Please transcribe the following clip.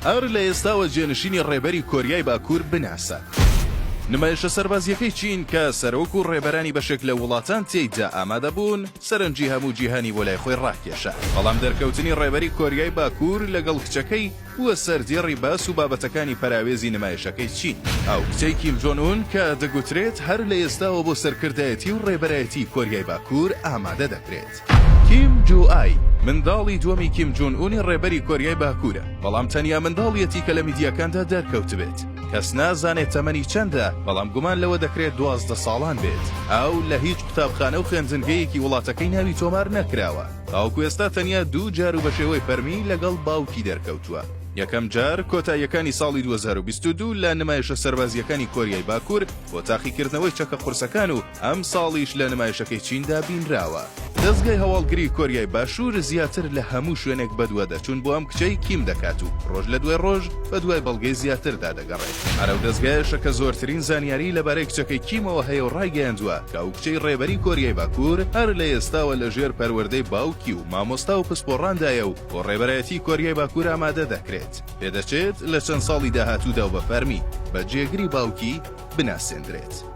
هەر لە ئێستاوە جێنشینی ڕێبەری کۆریای باکوور بناسە. نمایشە سەربازیەکەی چین کە سەرۆک و ڕێبەرانی بەشێک لە وڵاتان تێیدا ئامادە بوون سەرنجی هەموو جیهانی بۆ لای خۆی ڕاکێشە. بەڵام دەرکەوتنی ڕێبەری کۆریای باکوور لەگەڵ کچەکەی وە سەردێڕی باس و بابەتەکانی پەراوێزی نمایشەکەی چین. ئەو کچەی کیم جۆن ئون کە دەگوترێت هەر لە ئێستاوە بۆ سەرکردایەتی و ڕێبەرایەتی کۆریای باکوور ئامادە دەکرێت. کیم جو ئای منداڵی دووەمی کیم جۆن ئونی ڕێبەری کۆریای باکوورە، بەڵام تەنیا منداڵیەتی کە لە میدیاکاندا دەرکەوت بێت. کەس نازانێت تەمەنی چەندە، بەڵام گومان لەوە دەکرێت 12 ساڵان بێت. ئەو لە هیچ قوتابخانە و خوێندنگەیەکی وڵاتەکەی ناوی تۆمار نەکراوە. تاوەکو ئێستا تەنیا 2 جار و بە شێوەی فەرمی لەگەڵ باوکی دەرکەوتووە. یەکەم جار کۆتاییەکانی ساڵی 2022 لە نمایشە سەربازیەکانی کۆریای باکوور بۆ تاقیکردنەوەی چەکە قورسەکان و ئەم ساڵیش لە نمایشەکەی چیندا بینراوە. دەستگای هەواڵگری کۆریای باشوور زیاتر لە هەموو شوێنێک بەدووە دەچوون بۆ ئەم کچەی کیم دەکات و ڕۆژ لە دوای ڕۆژ بە دوای بەڵگەی زیاتردا دەگەڕێت. هەرەو دەستگایەشە کە زۆرترین زانیاری لەبارەی کچەکەی کیمەوە هەیە و ڕایگەیاندووە کە ئەو کچەی ڕێبەری کۆریای باکوور هەر لە ئێستاوە لە ژێر پەروەردەی باوکی و مامۆستا و پسپۆڕاندایە و بۆ ڕێبەرایەتی کۆریای باکوور ئامادە دەکرێت. پێدەچێت لە چەند ساڵی داهاتوودا و بە فەرمی بە جێگری باوکی بناسێنرێت.